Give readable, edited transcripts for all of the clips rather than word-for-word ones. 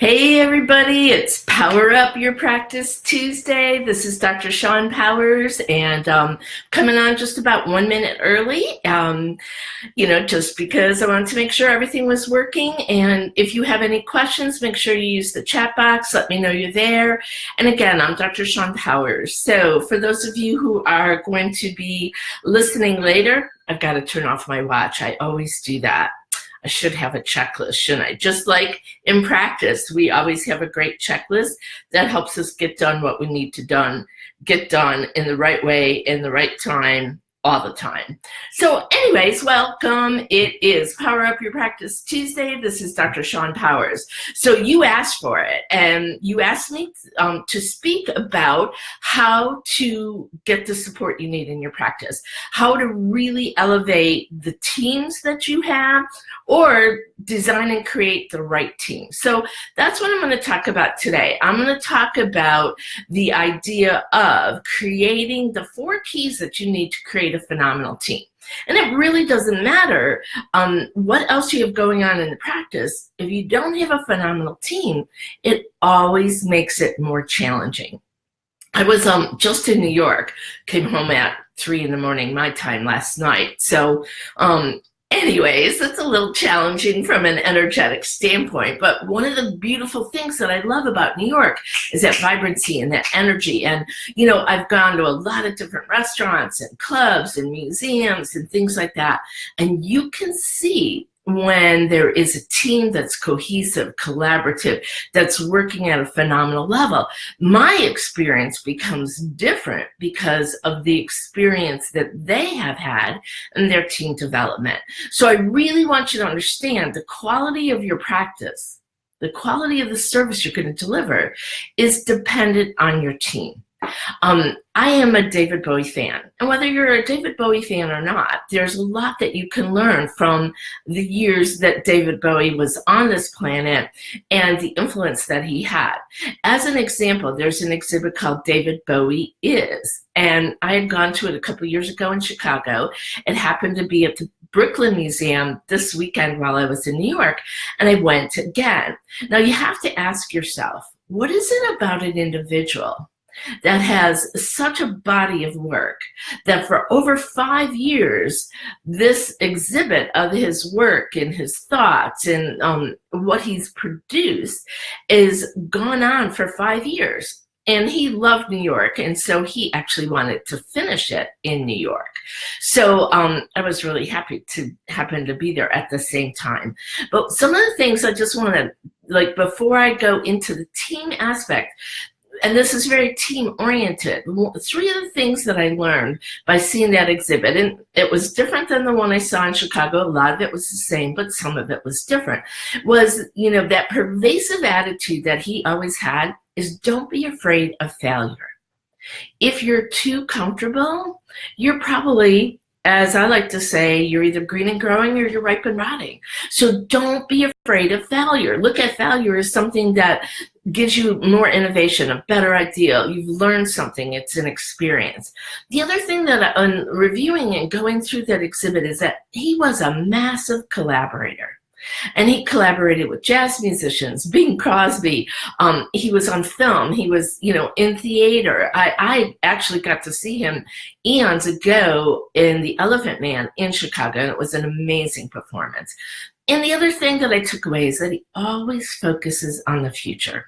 Hey everybody, it's Power Up Your Practice Tuesday. This is Dr. Shawn Powers and coming on just about 1 minute early, just because I wanted to make sure everything was working. And if you have any questions, make sure you use the chat box. Let me know you're there. And again, I'm Dr. Shawn Powers. So for those of you who are going to be listening later, I've got to turn off my watch. I always do that. I should have a checklist, shouldn't I? Just like in practice, we always have a great checklist that helps us get done what we need to get done in the right way, in the right time, all the time. So anyways, welcome. It is Power Up Your Practice Tuesday. This is Dr. Shawn Powers. So you asked for it, and you asked me to speak about how to get the support you need in your practice, how to really elevate the teams that you have, or design and create the right team. So that's what I'm going to talk about today. I'm going to talk about the idea of creating the 4 keys that you need to create a phenomenal team. And it really doesn't matter what else you have going on in the practice. If you don't have a phenomenal team, it always makes it more challenging. I was just in New York, came home at 3 in the morning my time last night. So anyways, it's a little challenging from an energetic standpoint, but one of the beautiful things that I love about New York is that vibrancy and that energy. And, I've gone to a lot of different restaurants and clubs and museums and things like that. And you can see when there is a team that's cohesive, collaborative, that's working at a phenomenal level. My experience becomes different because of the experience that they have had in their team development. So I really want you to understand the quality of your practice, the quality of the service you're going to deliver is dependent on your team. I am a David Bowie fan, and whether you're a David Bowie fan or not, there's a lot that you can learn from the years that David Bowie was on this planet and the influence that he had. As an example, there's an exhibit called David Bowie Is, and I had gone to it a couple years ago in Chicago. It happened to be at the Brooklyn Museum this weekend while I was in New York, and I went again. Now you have to ask yourself, what is it about an individual that has such a body of work that for over 5 years, this exhibit of his work and his thoughts and what he's produced is gone on for 5 years. And he loved New York, and so he actually wanted to finish it in New York. So I was really happy to happen to be there at the same time. But some of the things I just want to, before I go into the team aspect, and this is very team-oriented. 3 of the things that I learned by seeing that exhibit, and it was different than the one I saw in Chicago. A lot of it was the same, but some of it was different, was, that pervasive attitude that he always had is don't be afraid of failure. If you're too comfortable, you're probably, as I like to say, you're either green and growing or you're ripe and rotting. So don't be afraid of failure. Look at failure as something that gives you more innovation, a better idea. You've learned something. It's an experience. The other thing that I'm reviewing and going through that exhibit is that he was a massive collaborator. And he collaborated with jazz musicians, Bing Crosby. He was on film. He was, in theater. I actually got to see him eons ago in The Elephant Man in Chicago, and it was an amazing performance. And the other thing that I took away is that he always focuses on the future.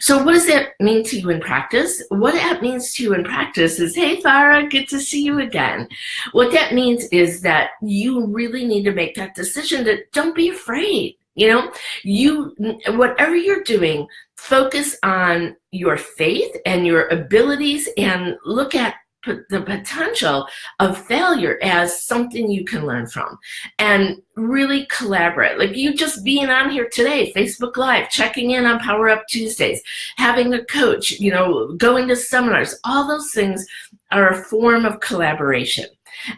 So what does that mean to you in practice? What that means to you in practice is, hey, Farah, good to see you again. What that means is that you really need to make that decision that don't be afraid. Whatever you're doing, focus on your faith and your abilities and look at the potential of failure as something you can learn from and really collaborate. Like you just being on here today, Facebook Live, checking in on Power Up Tuesdays, having a coach, going to seminars, all those things are a form of collaboration.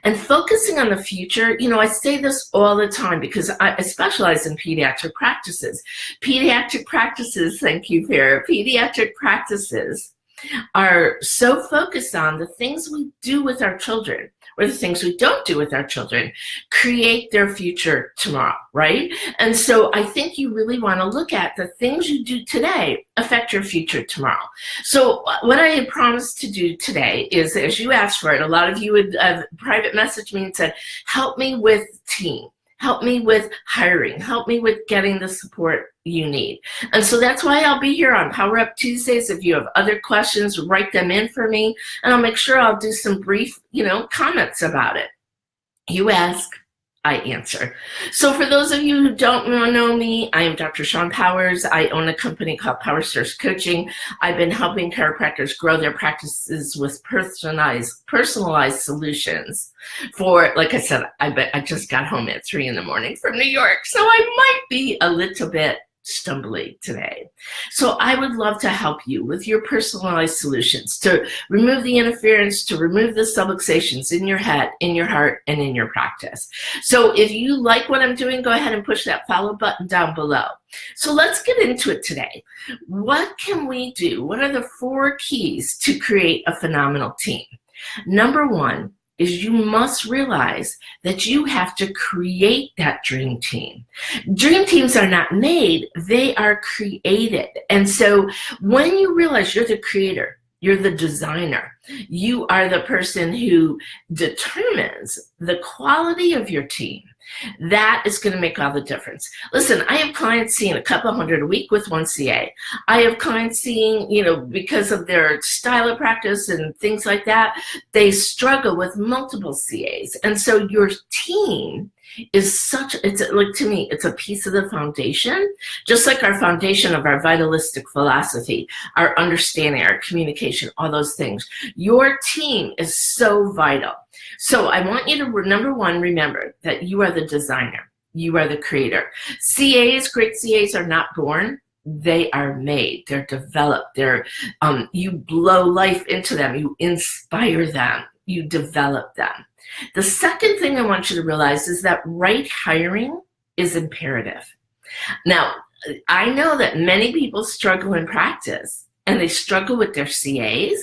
And focusing on the future, I say this all the time because I specialize in pediatric practices. Pediatric practices, thank you, Farah. Pediatric practices are so focused on the things we do with our children or the things we don't do with our children create their future tomorrow, right? And so I think you really want to look at the things you do today affect your future tomorrow. So what I had promised to do today is, as you asked for it, a lot of you would private message me and said, help me with team. Help me with hiring. Help me with getting the support you need. And so that's why I'll be here on Power Up Tuesdays. If you have other questions, write them in for me, and I'll make sure I'll do some brief, comments about it. You ask, I answer. So for those of you who don't know me, I am Dr. Shawn Powers. I own a company called Power Source Coaching. I've been helping chiropractors grow their practices with personalized solutions for, like I said, I just got home at 3 a.m. from New York, so I might be a little bit stumbly today. So I would love to help you with your personalized solutions to remove the interference, to remove the subluxations in your head, in your heart, and in your practice. So if you like what I'm doing, go ahead and push that follow button down below. So let's get into it today. What can we do? What are the 4 keys to create a phenomenal team? Number 1 is you must realize that you have to create that dream team. Dream teams are not made, they are created. And so when you realize you're the creator, you're the designer, you are the person who determines the quality of your team, that is going to make all the difference. Listen, I have clients seeing a couple hundred a week with 1 CA. I have clients seeing, because of their style of practice and things like that, they struggle with multiple CAs. And so your team is to me, it's a piece of the foundation, just like our foundation of our vitalistic philosophy, our understanding, our communication, all those things. Your team is so vital. So I want you to, number 1, remember that you are the designer. You are the creator. Great CAs are not born. They are made. They're developed. You blow life into them. You inspire them. You develop them. The second thing I want you to realize is that right hiring is imperative. Now, I know that many people struggle in practice, and they struggle with their CAs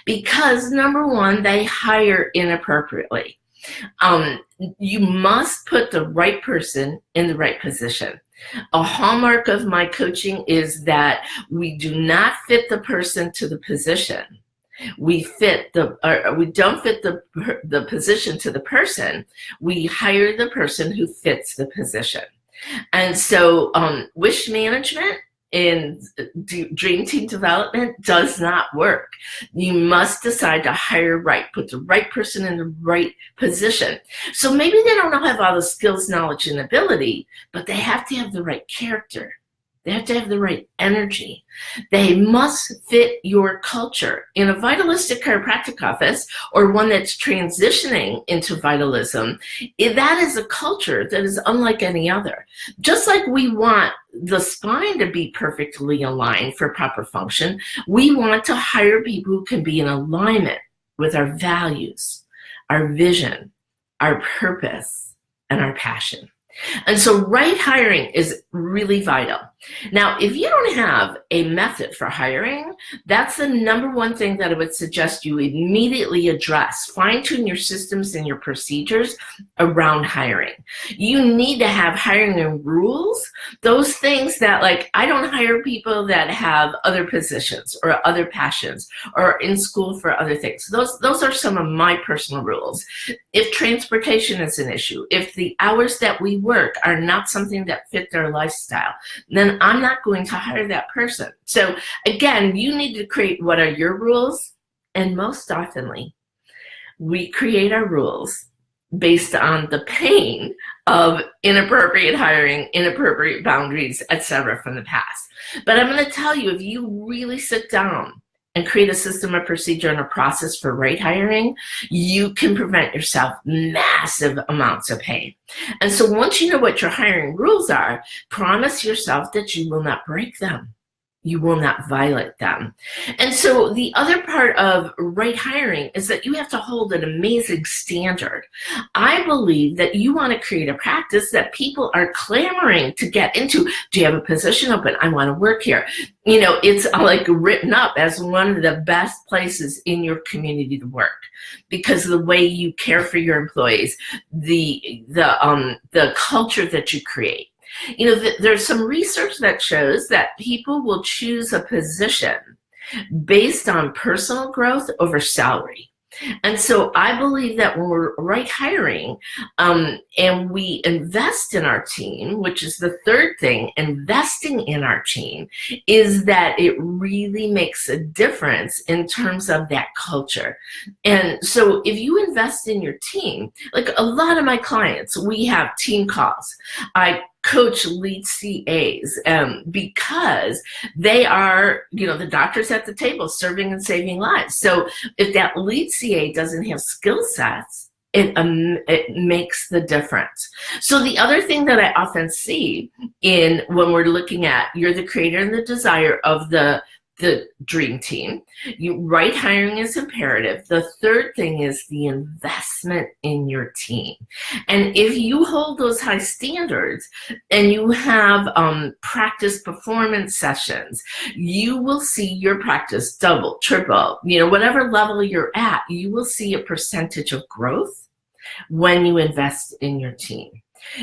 because, number 1, they hire inappropriately. You must put the right person in the right position. A hallmark of my coaching is that we do not fit the person to the position. We don't fit the position to the person. We hire the person who fits the position. And so wish management in dream team development does not work. You must decide to hire right, put the right person in the right position. So maybe they don't have all the skills, knowledge, and ability, but they have to have the right character. They have to have the right energy. They must fit your culture. In a vitalistic chiropractic office, or one that's transitioning into vitalism, that is a culture that is unlike any other. Just like we want the spine to be perfectly aligned for proper function, we want to hire people who can be in alignment with our values, our vision, our purpose, and our passion. And so right hiring is really vital. Now, if you don't have a method for hiring, that's the number 1 thing that I would suggest you immediately address. Fine-tune your systems and your procedures around hiring. You need to have hiring rules, those things that, like, I don't hire people that have other positions or other passions or in school for other things. Those are some of my personal rules. If transportation is an issue, if the hours that we work are not something that fit their lifestyle, then I'm not going to hire that person. So again, you need to create what are your rules, and most oftenly, we create our rules based on the pain of inappropriate hiring, inappropriate boundaries, etc. from the past. But I'm going to tell you, if you really sit down and create a system, a procedure, and a process for right hiring, you can prevent yourself massive amounts of pain. And so once you know what your hiring rules are, promise yourself that you will not break them. you will not violate them. And so the other part of right hiring is that you have to hold an amazing standard. I believe that you want to create a practice that people are clamoring to get into. Do you have a position open? I want to work here. You know, it's like written up as one of the best places in your community to work because of the way you care for your employees, the culture that you create. You know, there's some research that shows that people will choose a position based on personal growth over salary. And so I believe that when we're right hiring and we invest in our team, which is the third thing, investing in our team, is that it really makes a difference in terms of that culture. And so if you invest in your team, like a lot of my clients, we have team calls. I coach lead CAs because they are, you know, the doctors at the table serving and saving lives. So if that lead CA doesn't have skill sets, it makes the difference. So the other thing that I often see in when we're looking at you're the creator and the desire of the dream team, right hiring is imperative. The third thing is the investment in your team. And if you hold those high standards and you have practice performance sessions, you will see your practice double, triple, you know, whatever level you're at, you will see a percentage of growth when you invest in your team.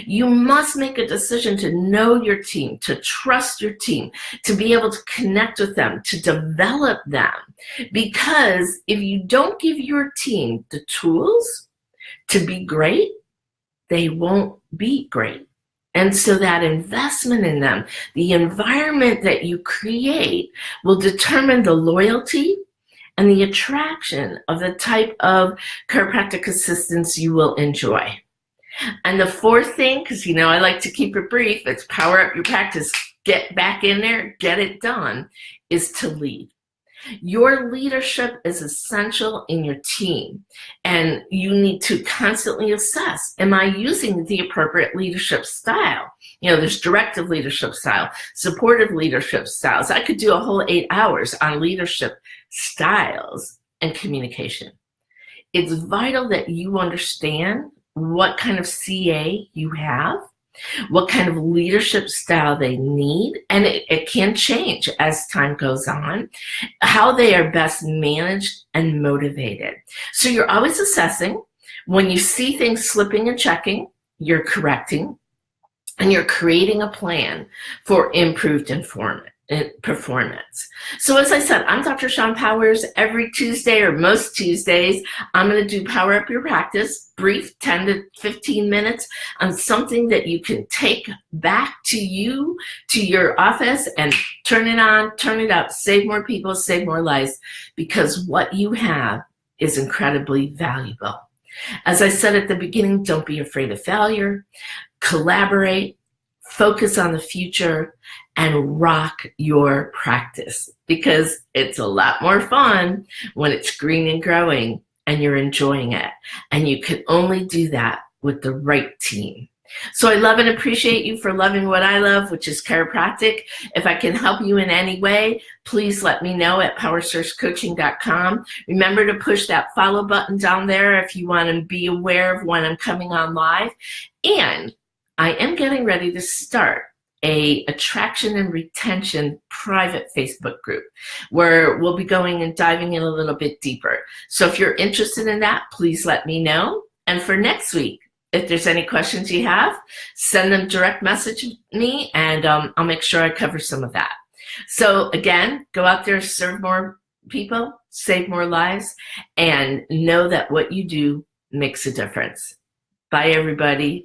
You must make a decision to know your team, to trust your team, to be able to connect with them, to develop them. Because if you don't give your team the tools to be great, they won't be great. And so that investment in them, the environment that you create, will determine the loyalty and the attraction of the type of chiropractic assistants you will enjoy. And the fourth thing, because you know I like to keep it brief, it's power up your practice, get back in there, get it done, is to lead. Your leadership is essential in your team, and you need to constantly assess, am I using the appropriate leadership style? You know, there's directive leadership style, supportive leadership styles. I could do a whole 8 hours on leadership styles and communication. It's vital that you understand what kind of CA you have, what kind of leadership style they need, and it can change as time goes on, how they are best managed and motivated. So you're always assessing. When you see things slipping and checking, you're correcting, and you're creating a plan for improved performance. So as I said, I'm Dr. Shawn Powers. Every Tuesday or most Tuesdays, I'm going to do Power Up Your Practice, brief 10 to 15 minutes on something that you can take back to you, to your office, and turn it on, turn it up, save more people, save more lives, because what you have is incredibly valuable. As I said at the beginning, don't be afraid of failure, collaborate, focus on the future, and rock your practice, because it's a lot more fun when it's green and growing and you're enjoying it. And you can only do that with the right team. So I love and appreciate you for loving what I love, which is chiropractic. If I can help you in any way, please let me know at powersourcecoaching.com. Remember to push that follow button down there if you want to be aware of when I'm coming on live. And I am getting ready to start a attraction and retention private Facebook group where we'll be going and diving in a little bit deeper. So if you're interested in that, please let me know. And for next week, if there's any questions you have, send them direct message me, and I'll make sure I cover some of that. So again, go out there, serve more people, save more lives, and know that what you do makes a difference. Bye, everybody.